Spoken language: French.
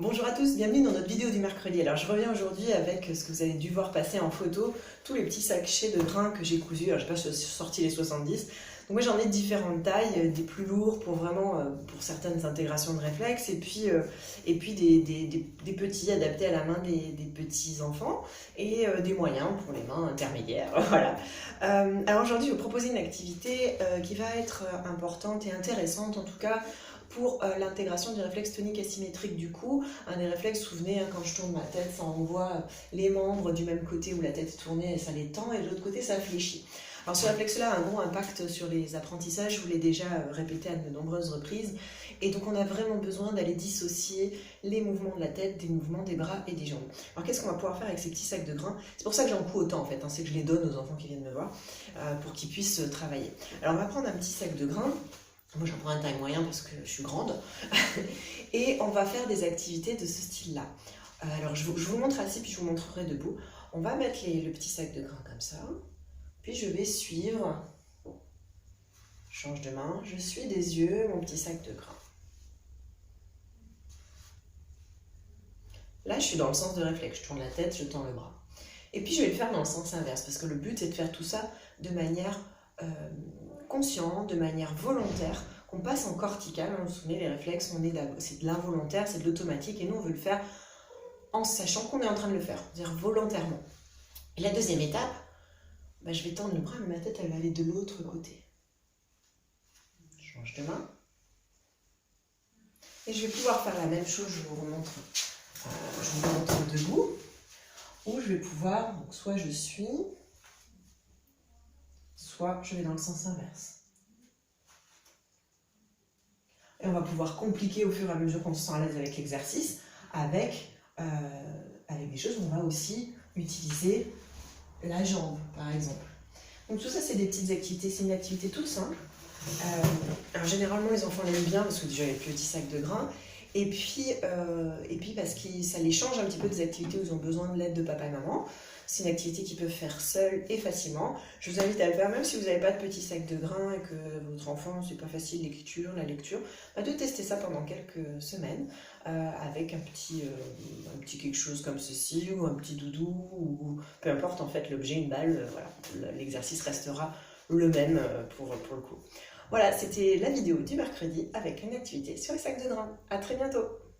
Bonjour à tous, bienvenue dans notre vidéo du mercredi. Alors je reviens aujourd'hui avec ce que vous avez dû voir passer en photo, tous les petits sachets de grains que j'ai cousus. Alors je n'ai pas sorti les 70, donc moi j'en ai différentes tailles, des plus lourds pour vraiment pour certaines intégrations de réflexes, et puis des petits adaptés à la main des petits enfants, et des moyens pour les mains intermédiaires. Voilà. Alors aujourd'hui je vais vous proposer une activité qui va être importante et intéressante en tout cas pour l'intégration du réflexe tonique asymétrique du cou. Un des réflexes, souvenez, quand je tourne ma tête, ça envoie les membres du même côté où la tête est tournée et ça les tend, et de l'autre côté ça fléchit. Alors ce réflexe-là a un gros impact sur les apprentissages, je vous l'ai déjà répété à de nombreuses reprises, et donc on a vraiment besoin d'aller dissocier les mouvements de la tête des mouvements des bras et des jambes. Alors qu'est-ce qu'on va pouvoir faire avec ces petits sacs de grains? C'est pour ça que j'en couds autant en fait, c'est que je les donne aux enfants qui viennent me voir, pour qu'ils puissent travailler. Alors on va prendre un petit sac de grains. Moi j'en prends un taille moyen parce que je suis grande. Et on va faire des activités de ce style-là. Alors je vous montre assis, puis je vous montrerai debout. On va mettre le petit sac de grains comme ça. Puis je vais suivre. Je change de main. Je suis des yeux mon petit sac de grains. Là je suis dans le sens de réflexe. Je tourne la tête, je tends le bras. Et puis je vais le faire dans le sens inverse. Parce que le but c'est de faire tout ça de manière conscient, de manière volontaire, qu'on passe en cortical. Vous vous souvenez, les réflexes, c'est de l'involontaire, c'est de l'automatique, et nous on veut le faire en sachant qu'on est en train de le faire, c'est-à-dire volontairement. Et la deuxième étape, je vais tendre le bras, mais ma tête elle va aller de l'autre côté. Je change de main. Et je vais pouvoir faire la même chose, je vous remontre debout, où je vais pouvoir, donc soit je suis, soit je vais dans le sens inverse. Et on va pouvoir compliquer au fur et à mesure qu'on se sent à l'aise avec l'exercice, avec des choses où on va aussi utiliser la jambe, par exemple. Donc tout ça, c'est des petites activités, c'est une activité toute simple. Alors généralement, les enfants l'aiment bien parce que déjà, il y a le petit sac de grains. Et puis parce que ça les change un petit peu des activités où ils ont besoin de l'aide de papa et maman. C'est une activité qu'ils peuvent faire seuls et facilement. Je vous invite à le faire, même si vous n'avez pas de petit sac de grains et que votre enfant, c'est pas facile l'écriture, la lecture, de tester ça pendant quelques semaines avec un petit quelque chose comme ceci, ou un petit doudou, ou peu importe en fait l'objet, une balle, voilà, l'exercice restera le même pour le coup. Voilà, c'était la vidéo du mercredi avec une activité sur les sacs de grains. À très bientôt!